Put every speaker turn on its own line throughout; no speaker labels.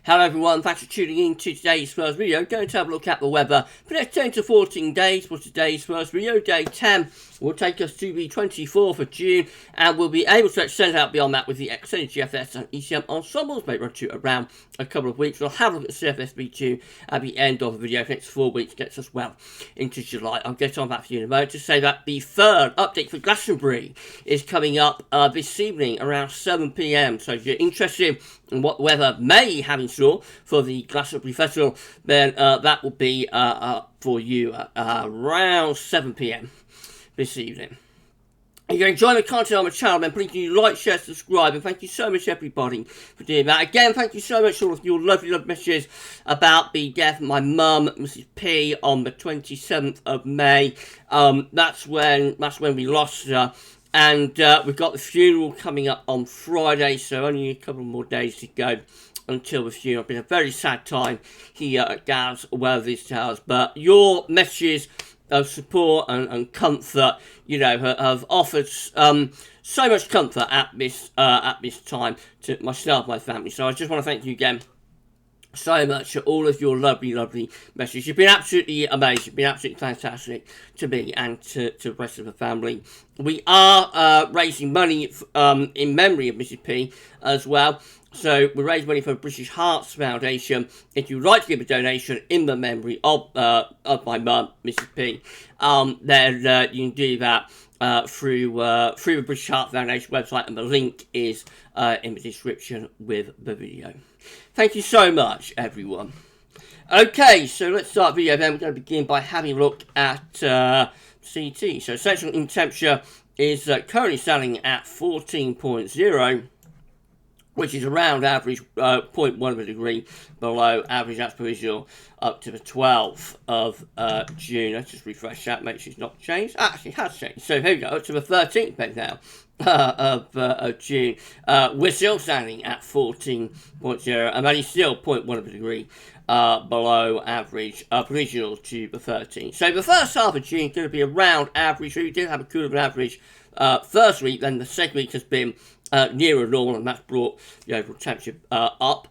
Hello everyone, thanks for tuning in to today's first video. Going to have a look at the weather for the next 10 to 14 days for today's first video. Day 10 will take us to the 24th of June, and we'll be able to extend out beyond that with the extended GFS and ECM ensembles, maybe run to around a couple of weeks. We'll have a look at CFSV2 at the end of the video. For the next 4 weeks gets us well into July. I'll get on that for you in a moment to say that the third update for Glastonbury is coming up this evening around 7 PM. So if you're interested in what weather may have in store for the Glastonbury Festival, then that will be for you around 7 PM this evening. If you're enjoying the content on my channel, then please do like, share, subscribe, and thank you so much everybody for doing that. Again, thank you so much for all of your lovely messages about the death of my mum, Mrs. P, on the 27th of May. That's when we lost her. And we've got the funeral coming up on Friday, so only a couple more days to go until the funeral. It's been a very sad time here at GavsWeatherVids Towers, but your messages of support and comfort, you know, have offered so much comfort at this time to myself, my family. So I just want to thank you again so much for all of your lovely messages. You've been absolutely amazing. You've been absolutely fantastic to me and to the rest of the family. We are raising money in memory of Mrs. P as well. So we raise money for the British Hearts Foundation. If you'd like to give a donation in the memory of my mum, Mrs. P, then you can do that through the British Heart Foundation website, and the link is in the description with the video. Thank you so much, everyone. Okay, so let's start the video then. We're going to begin by having a look at CT. So central in temperature is currently standing at 14.0. which is around average, 0.1 of a degree below average. That's provisional up to the 12th of June. Let's just refresh that, make sure it's not changed. Actually, it has changed. So here we go, up to the 13th then now of June. We're still standing at 14.0, and that is still 0.1 of a degree below average, provisional to the 13th. So the first half of June is going to be around average. So we did have a cooler than average first week, then the second week has been nearer normal, and that's brought the overall temperature up.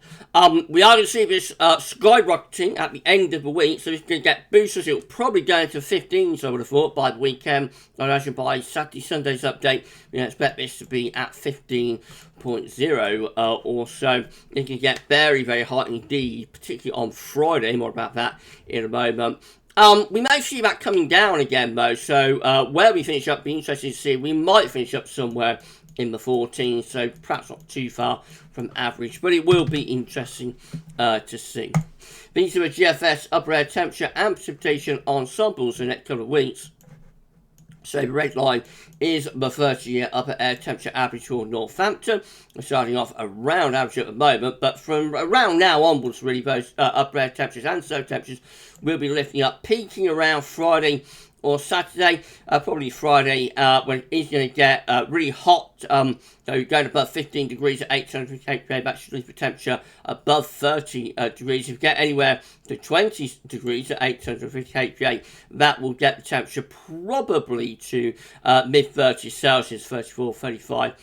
We are going to see this skyrocketing at the end of the week, so it's going to get boosters. It'll probably go into 15s, I would have thought, by the weekend. I imagine by Saturday, Sunday's update, we expect this to be at 15.0 or so. It can get very hot indeed, particularly on Friday. More about that in a moment. We may see that coming down again, though, so where we finish up, be interesting to see. We might finish up somewhere in the 14s, so perhaps not too far from average, but it will be interesting to see. These are the GFS upper air temperature and precipitation ensembles in the next couple of weeks. So the red line is the 30-year upper air temperature average for Northampton. We're starting off around average at the moment, but from around now onwards, really, those upper air temperatures and SO temperatures will be lifting up, peaking around Friday or Saturday, probably Friday, when it's going to get really hot. So going above 15 degrees at 800 kPa, that should leave the temperature above 30 degrees. If you get anywhere to 20 degrees at 850 kPa, that will get the temperature probably to mid-30s Celsius, 34, 35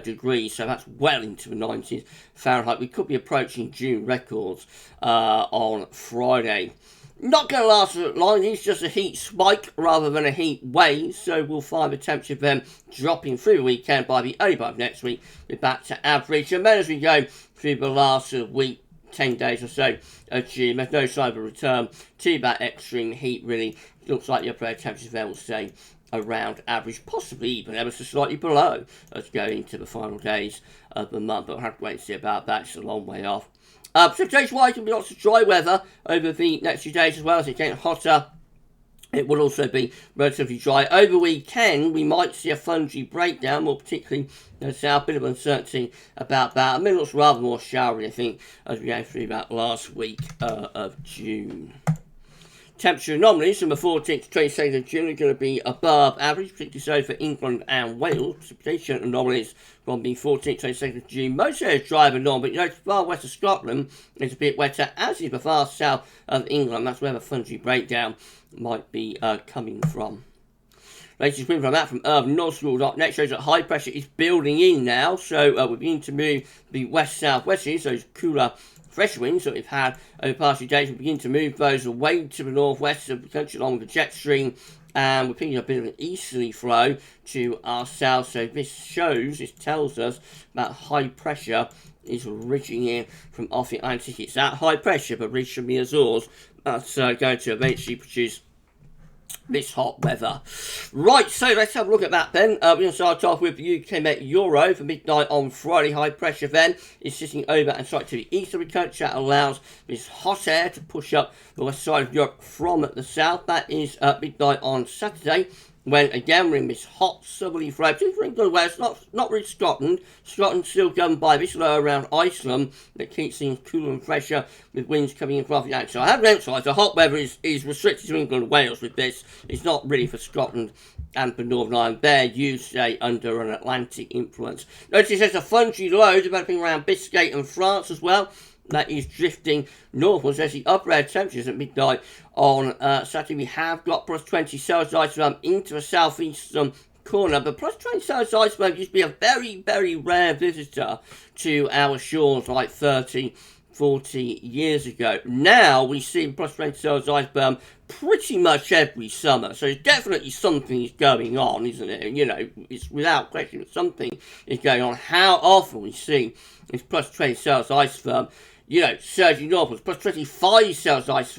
degrees. So that's well into the 90s Fahrenheit. We could be approaching June records on Friday. Not going to last that long. It's just a heat spike rather than a heat wave, so we'll find the temperature then dropping through the weekend. By the early part of next week, we're back to average, and then as we go through the last week, 10 days or so of June, there's no sign of a return to that extreme heat. Really, it looks like the upper air temperatures there will stay around average, possibly even ever so slightly below as we go into the final days of the month, but we'll have to wait and see about that. It's a long way off. Precipitation-wise, there will be lots of dry weather over the next few days as well. As it gets hotter, it will also be relatively dry. Over the weekend, we might see a thundery breakdown, more particularly in the south. A bit of uncertainty about that. I mean, it looks rather more showery, I think, as we go through that last week of June. Temperature anomalies from the 14th to 22nd of June are going to be above average, particularly so for England and Wales. Precipitation anomalies from the 14th to 22nd of June. Most areas drier than normal, but you know, far west of Scotland is a bit wetter, as is the far south of England. That's where the thundery breakdown might be coming from. latest wind from that from northschool.net shows that high pressure is building in now. So we're beginning to move the west-southwesterly, so it's cooler, fresh winds that we've had over the past few days. We begin to move those away to the northwest of the country along the jet stream, and we're picking up a bit of an easterly flow to our south. So this tells us that high pressure is ridging in from off the Atlantic. It's that high pressure, but ridged from the Azores, that's going to eventually produce this hot weather. Right, so let's have a look at that then. We're going to start off with the UK Met Euro for midnight on Friday. High pressure then is sitting over and slightly to the east of the country. That allows this hot air to push up the west side of Europe from the south. That is midnight on Saturday, when again we're in this hot southerly flow. Particularly good west, not really Scotland. Scotland's still governed by this low around Iceland that keeps things cooler and fresher with winds coming in from the outside. So I have to emphasise the hot weather is restricted to England and Wales with this. It's not really for Scotland and for Northern Ireland. They're usually under an Atlantic influence. Notice there's a fungy low developing around Biscay and France as well. That is drifting northwards. There's the upper air temperatures at midnight on Saturday. We have got plus 20 Celsius into the southeastern corner, but plus 20 Celsius used to be a very, very rare visitor to our shores like 30, 40 years ago. Now we see plus 20 Celsius pretty much every summer. So definitely something is going on, isn't it? You know, it's without question that something is going on. How often we see this plus 20 Celsius surging northwards, plus 25 Celsius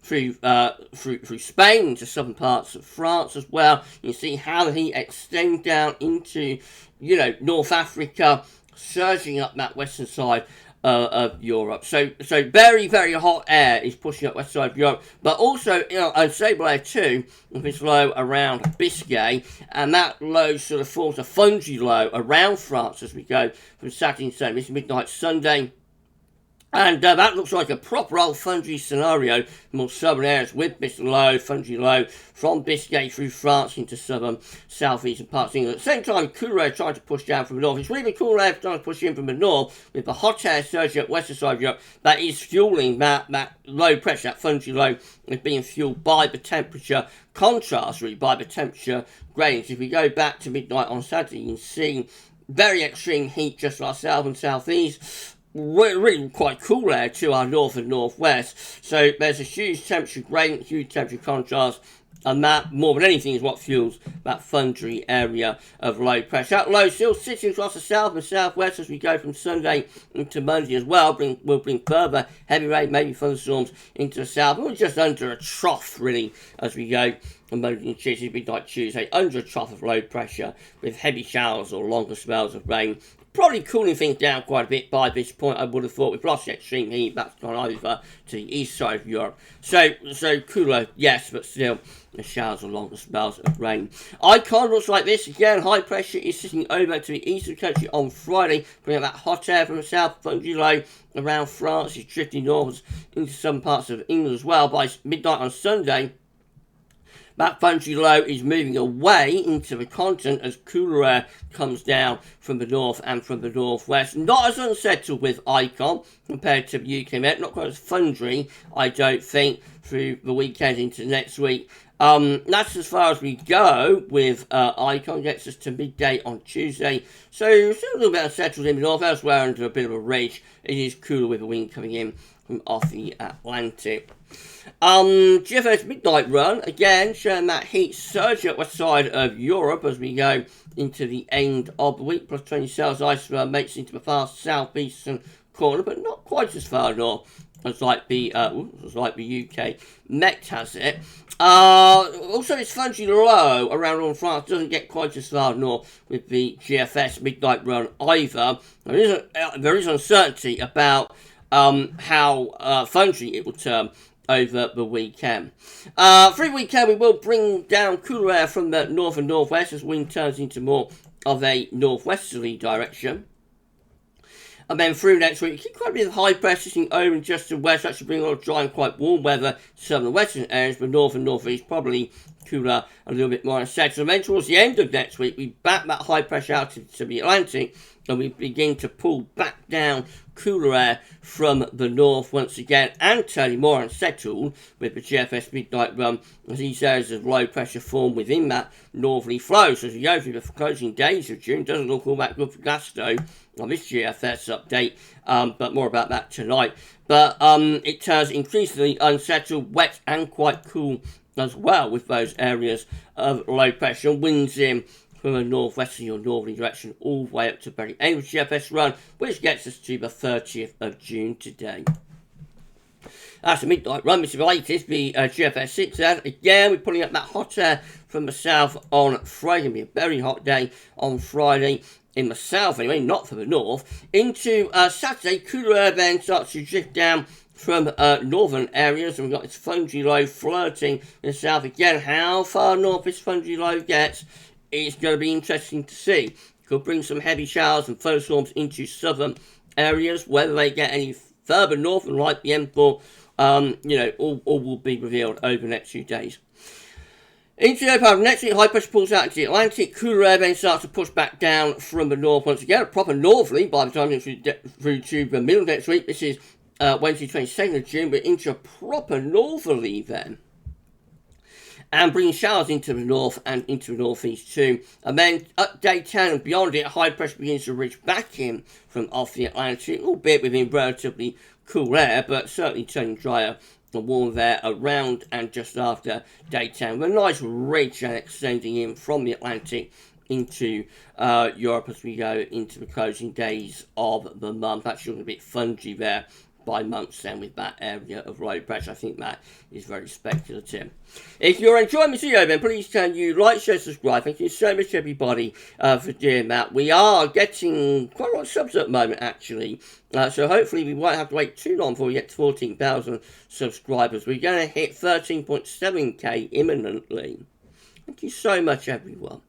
through Spain to southern parts of France as well. You see how the heat extends down into, North Africa, surging up that western side of Europe. So very, very hot air is pushing up west side of Europe, but also, unstable air too, with this low around Biscay, and that low sort of forms a fungy low around France as we go from Saturday to Sunday. This is midnight Sunday. And that looks like a proper old fungi scenario, more southern areas with this low, fungi low, from Biscay through France into southern, southeastern parts of England. At the same time, cooler air trying to push down from the north. It's really cooler air trying to push in from the north, with the hot air surging up western side of Europe. That is fueling that low pressure, that fungi low, is being fueled by the temperature contrast, really, by the temperature gradients. If we go back to midnight on Saturday, you can see very extreme heat just like south and southeast. Really quite cool air to our north and northwest. So there's a huge temperature gradient, huge temperature contrast, and that, more than anything, is what fuels that fungi area of low pressure. That low still sitting across the south and southwest as we go from Sunday into Monday as well. We'll bring further heavy rain, maybe thunderstorms into the south. We're just under a trough, really, as we go from Monday and Tuesday, midnight Tuesday, under a trough of low pressure with heavy showers or longer spells of rain. Probably cooling things down quite a bit by this point, I would have thought. We've lost the extreme heat, that's gone over to the east side of Europe. So cooler, yes, but still the showers or longer spells of rain. Icon looks like this. Again, high pressure is sitting over to the east of the country on Friday, bringing that hot air from the south, fungi low around France. It's drifting northwards into some parts of England as well. By midnight on Sunday, that fungi low is moving away into the continent as cooler air comes down from the north and from the northwest. Not as unsettled with Icon compared to the UK Met. Not quite as fungi, I don't think, through the weekend into next week. That's as far as we go with Icon. Gets us to midday on Tuesday. So still a little bit unsettled in the north. Elsewhere under a bit of a ridge. It is cooler with the wind coming in from off the Atlantic. GFS midnight run, again, showing that heat surge at west side of Europe as we go into the end of the week. Plus 20 Celsius makes into the far southeastern corner, but not quite as far north as like the UK Met has it. Also, it's fungi low around northern France doesn't get quite as far north with the GFS midnight run either. There is uncertainty about how fungi it will turn over the weekend. Through the weekend, we will bring down cooler air from the north and northwest as wind turns into more of a northwesterly direction. And then through next week, keep quite a bit of high pressure sitting over and just to the west. That should bring a lot of dry and quite warm weather to southern and western areas, but north and northeast probably cooler, a little bit more unsettled. And then towards the end of next week, we back that high pressure out to the Atlantic and we begin to pull back down cooler air from the north once again, and turning more unsettled with the GFS midnight run as these areas of low pressure form within that northerly flow. So as we go through the closing days of June, doesn't look all that good for Glasgow on this GFS update, but more about that tonight. But it turns increasingly unsettled, wet and quite cool as well, with those areas of low pressure. Winds in from a northwesterly or northerly direction all the way up to the very end of GFS run, which gets us to the 30th of June today. That's the midnight run. This is the latest, the GFS 6 out. Again, we're pulling up that hot air from the south on Friday. It's going to be a very hot day on Friday in the south anyway, not for the north. Into Saturday, cooler air then starts to drift down from northern areas, and we've got this fungi low flirting in the south again. How far north this fungi low gets, it's going to be interesting to see. Could bring some heavy showers and thunderstorms into southern areas. Whether they get any further north and like the M4, all will be revealed over the next few days. Into the part of next week, high pressure pulls out into the Atlantic. Cooler air then starts to push back down from the north once again. A proper northerly by the time we get through to the middle of next week. This is Wednesday 22nd of June, but into a proper northerly then. And bringing showers into the north and into the northeast too. And then up day 10 and beyond it, high pressure begins to reach back in from off the Atlantic, albeit within relatively cool air, but certainly turning drier and warm there around and just after day 10. With a nice ridge and extending in from the Atlantic into Europe as we go into the closing days of the month. Actually looking a bit fungy there by months then with that area of low pressure. I think that is very speculative. If you're enjoying this video then please can you like, share, subscribe. Thank you so much everybody for doing that. We are getting quite a lot of subs at the moment actually. So hopefully we won't have to wait too long before we get to 14,000 subscribers. We're going to hit 13.7k imminently. Thank you so much, everyone.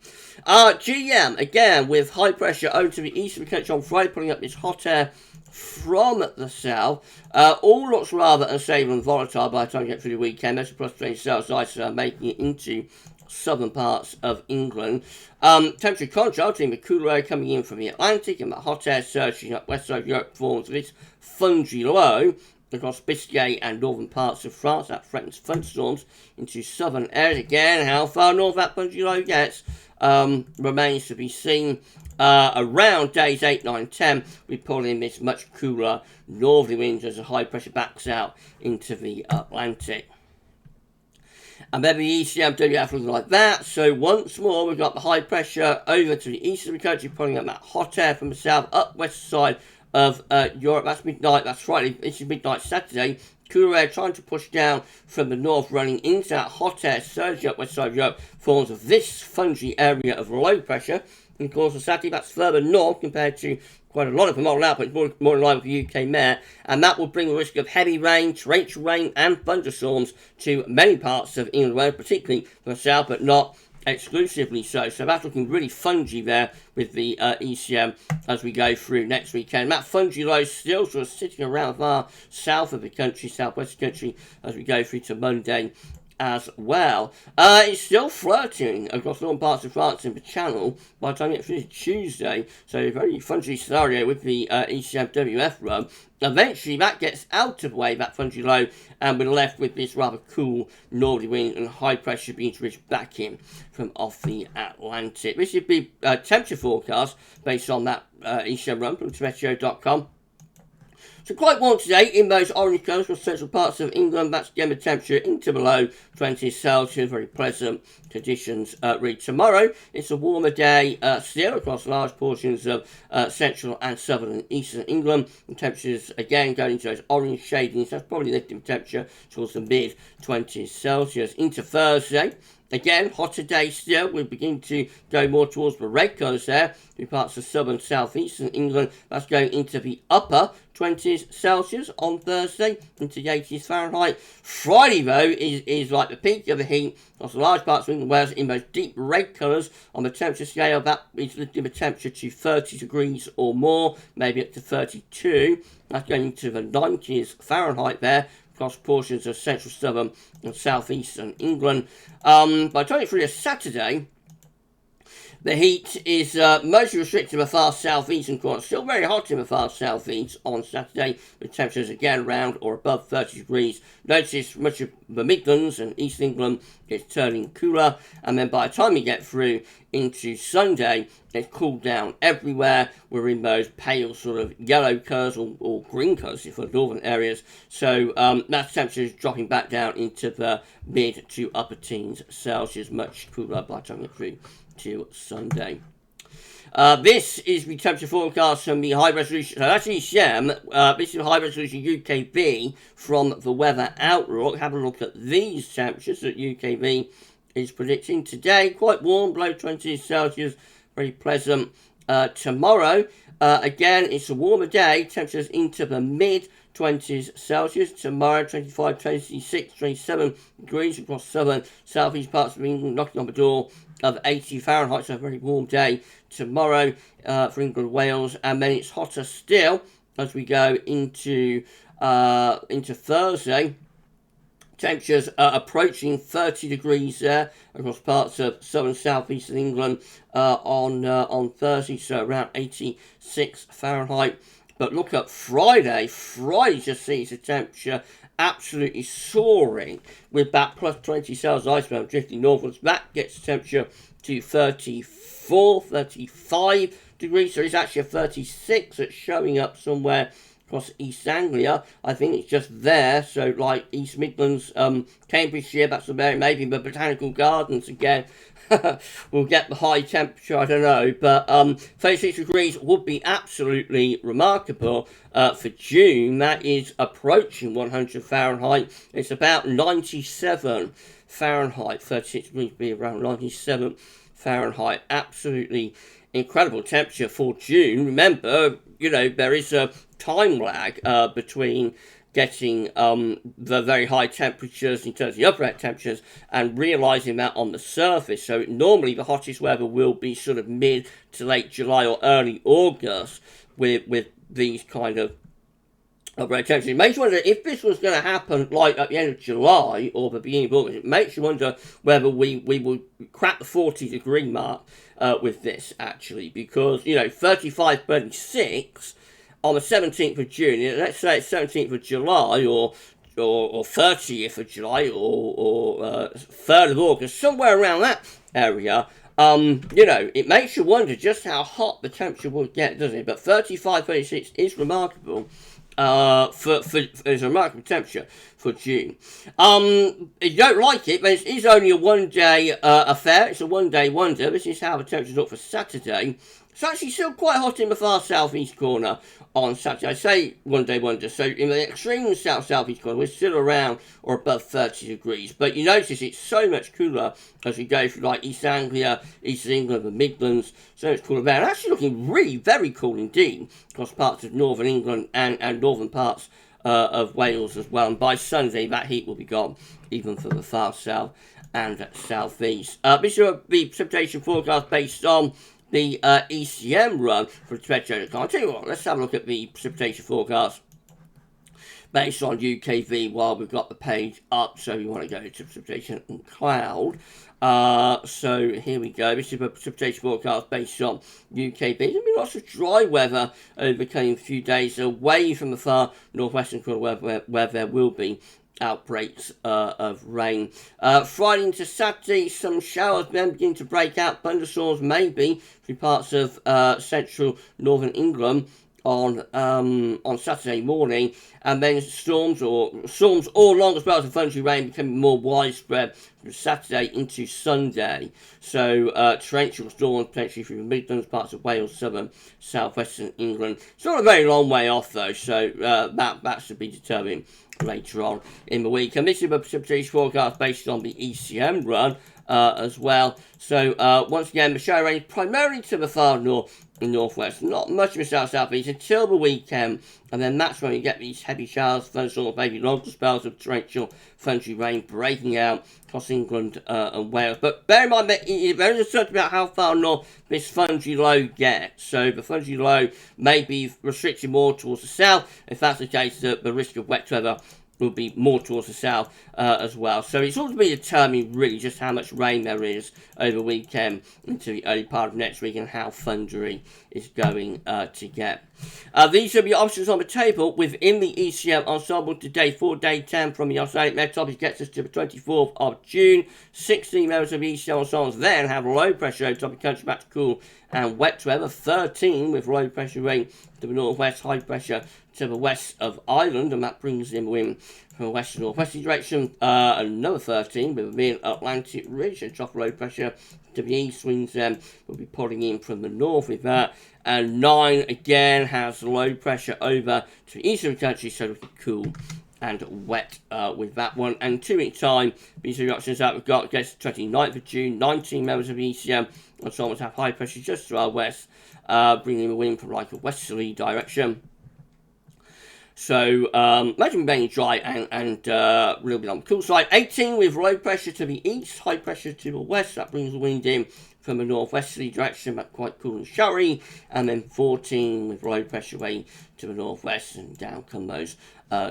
GM, again, with high pressure over to the east of the country on Friday, pulling up this hot air from the south. All looks rather unstable and volatile by the time you get through the weekend. Most plus 20 cells ice making it into southern parts of England. Temperature contrast between the cooler air coming in from the Atlantic and the hot air surging up west side of Europe forms this fungi low across Biscay and northern parts of France. That threatens thunderstorms into southern areas. Again, how far north that fungi low gets remains to be seen. Around days 8, 9, 10, we pull in this much cooler northerly winds as the high pressure backs out into the Atlantic. And then the ECM WF looking like that. So once more, we've got the high pressure over to the east of the country, pulling up that hot air from the south up west side of Europe. That's midnight, that's Friday, this is midnight Saturday. Cooler air trying to push down from the north, running into that hot air surging up west side of Europe, forms of this fungi area of low pressure. And of course, on Saturday, that's further north compared to quite a lot of the model output, more in line with the UK Met, and that will bring the risk of heavy rain, torrential rain, and thunderstorms to many parts of England, particularly the south, but not exclusively so. So that's looking really fungy there with the ECM as we go through next weekend. That fungi low still sort of sitting around far south of the country, southwest of the country, as we go through to Monday as well. It's still flirting across northern parts of France and the Channel by the time you get through Tuesday, so a very fungy scenario with the ECM WF run. Eventually that gets out of the way, that fungi low, and we're left with this rather cool northerly wind and high pressure being to reach back in from off the Atlantic. This should be temperature forecast based on that ECM run from meteo.com. So quite warm today in those orange colours for central parts of England. That's again the temperature into below 20 Celsius. Very pleasant conditions read tomorrow. It's a warmer day still across large portions of central and southern and eastern England. And temperatures again going into those orange shadings. That's probably lifting temperature towards the mid 20 Celsius. Into Thursday. Again, hotter day still. We begin to go more towards the red colours there. In parts of southern, southeastern England. That's going into the upper 20s Celsius on Thursday, into the 80s Fahrenheit. Friday, though, is like the peak of the heat. Across large parts of England, whereas in those deep red colours on the temperature scale, that is lifting the temperature to 30 degrees or more, maybe up to 32. That's going into the 90s Fahrenheit there, across portions of central, southern and southeastern England. By the time it's really a Saturday, The heat is mostly restricted to the far southeast and corner. Still very hot in the far southeast on Saturday, with temperatures again around or above 30 degrees. Notice much of the Midlands and East England is turning cooler, and then by the time you get through into Sunday, it's cooled down everywhere. We're in those pale sort of yellow colours or green colours for northern areas. So that temperature is dropping back down into the mid to upper teens Celsius, much cooler by the time you get through to Sunday. This is the temperature forecast from the high resolution. So that's ECM. This is the high resolution UKV from the Weather Outlook. Have a look at these temperatures that UKV is predicting today. Quite warm, below 20 Celsius, very pleasant. Tomorrow, again, it's a warmer day. Temperatures into the mid 20s Celsius. Tomorrow, 25, 26, 27 degrees across southern, southeast parts of England, knocking on the door of 80 Fahrenheit, so a very warm day tomorrow for England, Wales, and then it's hotter still as we go into Thursday. Temperatures are approaching 30 degrees there across parts of southern southeast of England on Thursday, so around 86 Fahrenheit. But look at Friday. Friday just sees the temperature absolutely soaring with that plus 20 Celsius iceberg drifting northwards. That gets the temperature to 34, 35 degrees. So it's actually a 36 that's showing up somewhere across East Anglia. I think it's just there. So like East Midlands, Cambridgeshire, that's about maybe the Botanical Gardens again. We'll get the high temperature, I don't know, but 36 degrees would be absolutely remarkable for June. That is approaching 100 Fahrenheit. It's about 97 Fahrenheit. 36 degrees would be around 97 Fahrenheit. Absolutely incredible temperature for June. Remember, you know, there is a time lag between getting the very high temperatures in terms of the upper temperatures and realising that on the surface. So normally the hottest weather will be sort of mid to late July or early August with these kind of upper temperatures. It makes you wonder if this was going to happen like at the end of July or the beginning of August. It makes you wonder whether we will crack the 40 degree mark with this actually, because, you know, 35, 36 on the 17th of June, let's say it's 17th of July or 30th of July or 3rd of August, somewhere around that area, you know, it makes you wonder just how hot the temperature will get, doesn't it? But 35, 36 is remarkable. It's a remarkable temperature for June. If you don't like it, but it is only a one-day affair. It's a one-day wonder. This is how the temperatures look for Saturday. It's actually still quite hot in the far southeast corner on Saturday. I say one-day wonder. So in the extreme south-southeast corner, we're still around or above 30 degrees. But you notice it's so much cooler as we go through like East Anglia, East England, the Midlands. So much cooler there. And actually looking really very cool indeed across parts of northern England and northern parts of Wales as well. And by Sunday, that heat will be gone, even for the far south and southeast. This is the precipitation forecast based on the ECM run for the temperature. I'll tell you what, let's have a look at the precipitation forecast based on UKV while we've got the page up. So you want to go to precipitation and cloud. So here we go. This is the precipitation forecast based on UKV. There'll be lots of dry weather over the coming few days away from the far northwestern corner where there will be outbreaks of rain. Friday into Saturday, some showers then begin to break out. Thunderstorms maybe through parts of central northern England on Saturday morning, and then storms or long spells of thundery rain becoming more widespread from Saturday into Sunday. So torrential storms potentially through the Midlands, parts of Wales, southern, southwestern England. It's not a very long way off though, so that should be determined later on in the week. And this is a precipitation forecast based on the ECM run as well. So once again, the shower range primarily to the far north and northwest, not much of the south-southeast until the weekend, and then that's when you get these heavy showers, thunderstorms, maybe longer spells of torrential thundery rain breaking out across England and Wales. But bear in mind that there is uncertainty about how far north this thundery low gets. So the thundery low may be restricted more towards the south. If that's the case, the risk of wet weather will be more towards the south as well. So it's all to be determined really just how much rain there is over the weekend into the early part of next week and how thundery it's going to get. These are the options on the table within the ECM ensemble today. 4-day 10 from the Oceanic Metropole gets us to the 24th of June. 16 members of the ECM ensembles then have low pressure over top of the country back to cool and wet weather. 13 with low pressure rain to the northwest, high pressure to the west of Ireland, and that brings in wind from a west to northwesterly direction. Another 13 with the mid-Atlantic ridge and trough low pressure to the east. Winds then will be pulling in from the north with that. And 9 again has low pressure over to the east of the country, so it'll be cool and wet with that one. And 2 week time, these are the options that we've got. Gets 29th of June. 19 members of the ECM ensembles have high pressure just to our west, bringing the wind from like a westerly direction. So, imagine being dry and a little bit on the cool side. 18 with low pressure to the east, high pressure to the west. That brings the wind in from a northwesterly direction, but quite cool and showery. And then 14 with low pressure rain to the northwest, and down come those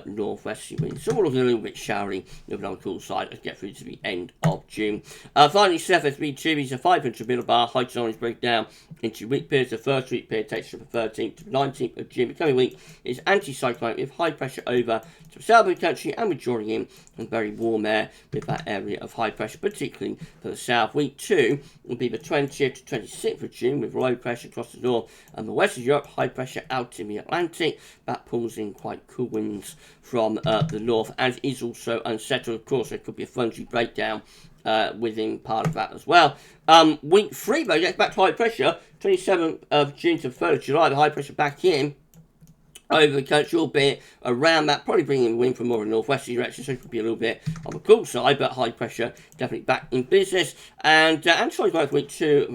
northwesterly winds. So we're looking a little bit showery, a little bit on the cool side as we get through to the end of June. Finally, 7th speed is a 500 millibar high tolerance breakdown into week periods. The first week period takes from the 13th to the 19th of June. The coming week is anticyclonic with high pressure over to the south of the country, and we're drawing in and very warm air with that area of high pressure, particularly for the south. Week 2 will be the 20th to 26th of June with low pressure across the north and the west of Europe, high pressure out in the Atlantic. That pulls in quite cool winds from the north, and is also unsettled. Of course, there could be a thundery breakdown within part of that as well. Week 3, though, gets back to high pressure. 27th of June to 3rd of July, the high pressure back in over the country, albeit around that, probably bringing wind from more of a northwesterly direction, so it could be a little bit on the cool side, but high pressure definitely back in business. And anti-cyclone for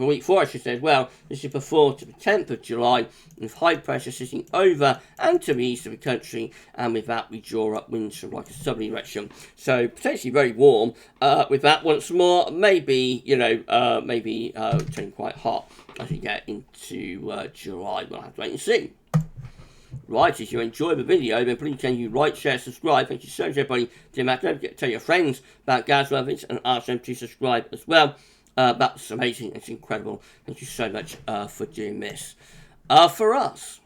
week 4, I should say as well. This is the 4th to the 10th of July, with high pressure sitting over and to the east of the country, and with that we draw up winds from like a southerly direction. So potentially very warm with that once more. Maybe, turning quite hot as we get into July. We'll have to wait and see. Right, if you enjoyed the video, then please can you like, share, subscribe. Thank you so much, everybody. Don't forget to tell your friends about GavsWeatherVids and ask them to subscribe as well. That's amazing. It's incredible. Thank you so much for doing this for us.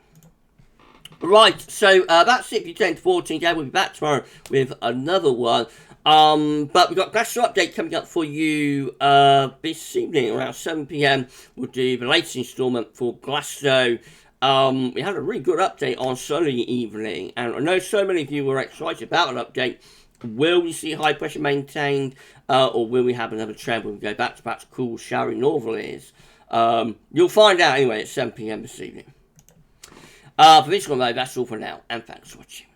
Right, so that's it for your 10 to 14 day. We'll be back tomorrow with another one. But we've got Glasgow update coming up for you this evening around 7 PM. We'll do the latest instalment for Glasgow. We had a really good update on Sunday evening, and I know so many of you were excited about that update. Will we see high pressure maintained, or will we have another trend when we go back to perhaps cool, showery northerlies? You'll find out anyway at 7 PM this evening. For this one though, that's all for now, and thanks for watching.